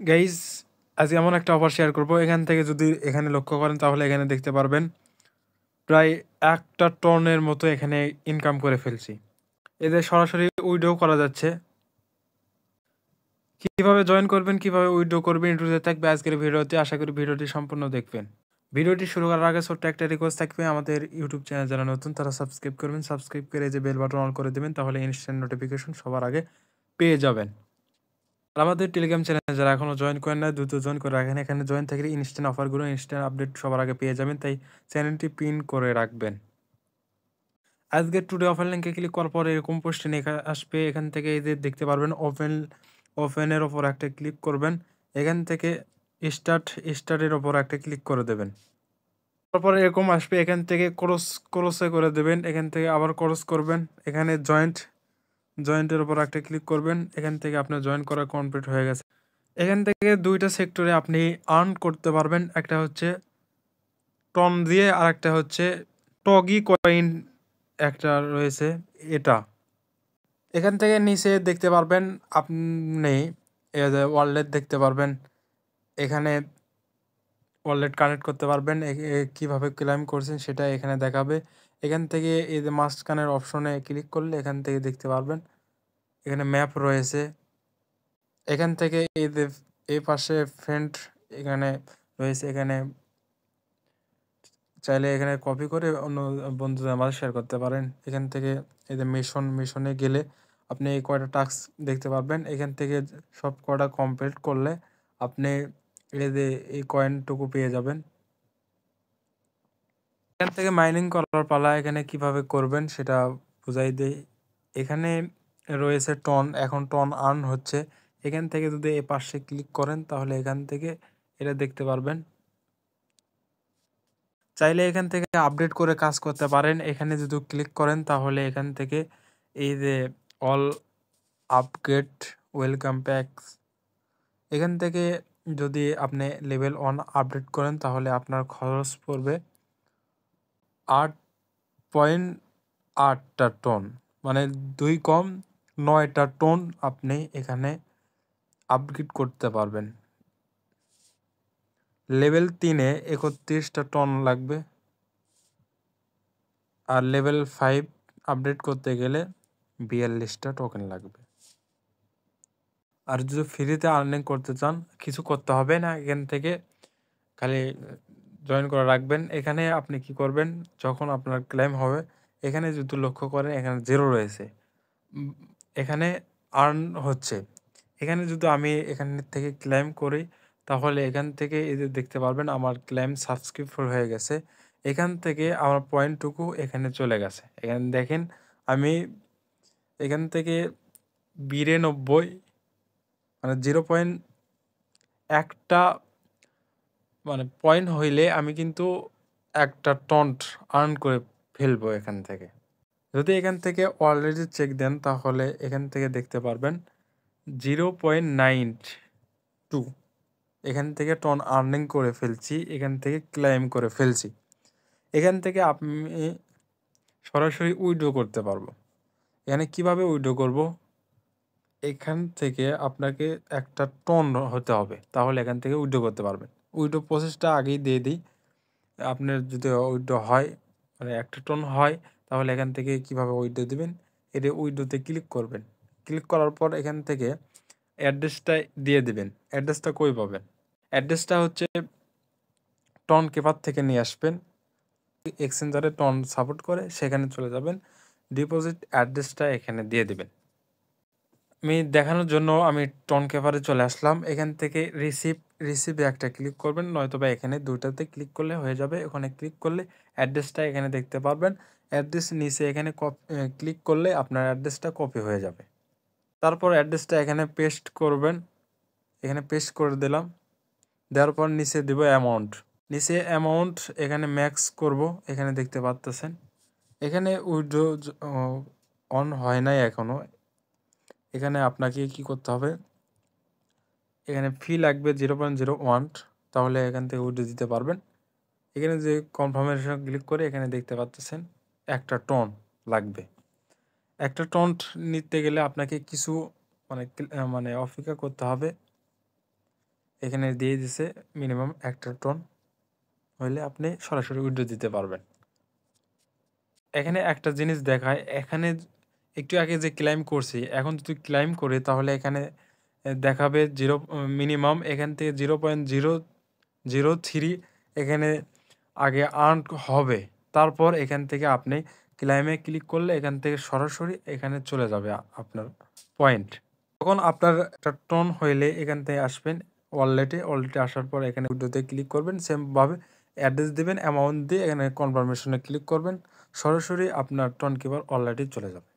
Guys, আজকে এমন একটা অফার শেয়ার করব। এখান থেকে যদি এখানে লক্ষ্য করেন তাহলে এখানে দেখতে পারবেন প্রায় 1 টনের মতো এখানে ইনকাম করে ফেলছি। এদের সরাসরি উইড্রো করা যাচ্ছে। কিভাবে জয়েন করবেন, কিভাবে উইথড্র করবেন, ইন্ট্রোতে থাকবে আজকের ভিডিওতে। আশা করি ভিডিওটি সম্পূর্ণ দেখবেন। ভিডিওটি শুরু করার আগে ছোট্ট একটা রিকোয়েস্ট থাকবে, আমাদের ইউটিউব চ্যানেল যারা নতুন তারা সাবস্ক্রাইব করবেন। সাবস্ক্রাইব করে যে বেল বাটন অন করে দেবেন, তাহলে ইনস্ট্যান্ট নোটিফিকেশন সবার আগে পেয়ে যাবেন। আর আমাদের টেলিগ্রাম চ্যানেল যারা এখনও জয়েন করেন না, দ্রুত জয়েন করে রাখেন। এখানে জয়েন থাকলে ইনস্ট্যান্ট অফারগুলো, ইনস্ট্যান্ট আপডেট সবার আগে পেয়ে যাবেন, তাই চ্যানেলটি পিন করে রাখবেন। আজকের টুডে অফার লিঙ্কে ক্লিক করার পর এরকম পোস্টে আসবে। এখান থেকে এই যে দেখতে পারবেন ওপেনের ওপর একটা ক্লিক করবেন। এখান থেকে স্টার্টের ওপর একটা ক্লিক করে দেবেন। তারপর এরকম আসবে, এখান থেকে ক্রসে করে দেবেন। এখান থেকে আবার ক্রস করবেন। এখানে জয়েন্টের ওপর একটা ক্লিক করবেন। এখান থেকে আপনার জয়েন করা কমপ্লিট হয়ে গেছে। এখান থেকে দুইটা সেক্টরে আপনি আর্ন করতে পারবেন। একটা হচ্ছে টন দিয়ে, আর একটা হচ্ছে টগি কয়েন একটা রয়েছে এটা। এখান থেকে নিচে দেখতে পারবেন আপনি ওয়ালেট দেখতে পারবেন। এখানে ওয়ালেট কানেক্ট করতে পারবেন। কিভাবে ক্লেম করছেন সেটা এখানে দেখাবে। এখান থেকে এই যে মাঝখানের অপশনে ক্লিক করলে এখান থেকে দেখতে পারবেন এখানে ম্যাপ রয়েছে। এখান থেকে এই যে এই পাশে ফ্রেন্ড এখানে রয়েছে। এখানে চাইলে এখানে কপি করে অন্য বন্ধুদের মাঝে শেয়ার করতে পারেন। এখান থেকে এই যে মিশনে গেলে আপনি এই কয়টা টাস্ক দেখতে পারবেন। এখান থেকে সব কয়টা কমপ্লিট করলে আপনি এই যে এই কয়েনটুকু পেয়ে যাবেন। এখান থেকে মাইনিং করার পালা। এখানে কিভাবে করবেন সেটা বুঝাই দেই। এখানে রয়েছে টন, এখন টন আর্ন হচ্ছে। এখান থেকে যদি এই পাশে ক্লিক করেন তাহলে এখান থেকে এটা দেখতে পারবেন। চাইলে এখান থেকে আপডেট করে কাজ করতে পারেন। এখানে যদি ক্লিক করেন তাহলে এখান থেকে এই যে অল আপগ্রেড ওয়েলকাম প্যাকস, এখান থেকে যদি আপনি লেভেল 1 আপডেট করেন তাহলে আপনার খরচ পড়বে 8.8 টন, মানে 2 কম 9টা টন আপনি এখানে আপগ্রেড করতে পারবেন। লেভেল 3-এ 31টা টন লাগবে, আর লেভেল 5 আপডেট করতে গেলে 42টা টোকেন লাগবে। আর যদি ফ্রিতে আর্নিং করতে চান কিছু করতে হবে না, এখান থেকে খালি জয়েন করে রাখবেন। এখানে আপনি কি করবেন, যখন আপনার ক্লেম হবে এখানে যদি লক্ষ্য করেন এখানে 0 রয়েছে, এখানে আর্ন হচ্ছে। এখানে যদি আমি এখান থেকে ক্লেম করি তাহলে এখান থেকে এই যে দেখতে পারবেন আমার ক্লেম সাবস্ক্রিপশন হয়ে গেছে। এখান থেকে আমার পয়েন্টটুকু এখানে চলে গেছে। এখানে দেখেন আমি এখান থেকে 92 মানে 0.1টা মানে পয়েন্ট হইলে আমি কিন্তু 1টা টন আর্ন করে ফেলবো এখান থেকে। যদি এখান থেকে অলরেডি চেক দেন তাহলে এখান থেকে দেখতে পারবেন 0.92 এখান থেকে টন আর্নিং করে ফেলছি, এখান থেকে ক্লেম করে ফেলছি। এখান থেকে আপনি সরাসরি উইথড্র করতে পারবো। এখানে কিভাবে উইথড্র করব, এখান থেকে আপনাকে 1টা টন হতে হবে, তাহলে এখান থেকে উইথড্র করতে পারবেন। উইথড্র প্রসেসটা আগেই দিয়ে দিই। আপনার যদি উইথড্র হয় মানে 1টা টন হয় তাহলে এখান থেকে কিভাবে উইথড্র দেবেন, এটা উইথড্রতে ক্লিক করবেন। ক্লিক করার পর এখান থেকে অ্যাড্রেসটা দিয়ে দিবেন। অ্যাড্রেসটা কই পাবেন, অ্যাড্রেসটা হচ্ছে টন কেপার থেকে নিয়ে আসবেন। এক্সচেঞ্জারে টন সাপোর্ট করে সেখানে চলে যাবেন, ডিপোজিট অ্যাড্রেসটা এখানে দিয়ে দেবেন। আমি দেখানোর জন্য আমি টন কেপারে চলে আসলাম। এখান থেকে রিসিভে একটা ক্লিক করবেন, নয়তোবা এখানে দুইটাতে ক্লিক করলে হয়ে যাবে। ওখানে ক্লিক করলে অ্যাড্রেসটা এখানে দেখতে পারবেন। অ্যাড্রেস নিচে এখানে ক্লিক করলে আপনার অ্যাড্রেসটা কপি হয়ে যাবে। তারপর অ্যাড্রেসটা এখানে পেস্ট করবেন। এখানে পেস্ট করে দিলাম। দেওয়ার পর নিচে দেব অ্যামাউন্ট। নিচে অ্যামাউন্ট এখানে ম্যাক্স করব, এখানে দেখতে পাচ্ছেন। এখানে উইথড্র অন হয় নাই এখনও। এখানে আপনাকে কি করতে হবে, এখানে ফি লাগবে 0.01, তাহলে এখান থেকে উইথড্র দিতে পারবেন। এখানে যে কনফার্মেশন ক্লিক করে এখানে দেখতে পাচ্ছেন 1টা টন লাগবে। 1টা টন নিতে গেলে আপনাকে কিছু মানে অপেক্ষা করতে হবে। এখানে দিয়ে দিছে মিনিমাম একটা টন হইলে আপনি সরাসরি উইথড্র দিতে পারবেন। এখানে একটা জিনিস দেখায়, এখানে একটু আগে যে ক্লেম করছি, এখন যদি ক্লেম করি তাহলে এখানে দেখাবে মিনিমাম এখান থেকে 0.003 এখানে আগে আর্ন হবে। তারপর এখান থেকে আপনি ক্লেমে ক্লিক করলে এখান থেকে সরাসরি এখানে চলে যাবে আপনার পয়েন্ট। তখন আপনার একটা টন হইলে এখান থেকে আসবেন ওয়ালেটে আসার পর এখানে উইথড্রোতে ক্লিক করবেন, সেমভাবে অ্যাড্রেস দেবেন, অ্যামাউন্ট দিয়ে এখানে কনফার্মেশনে ক্লিক করবেন, সরাসরি আপনার টন কিপার ওয়ালেটে চলে যাবে।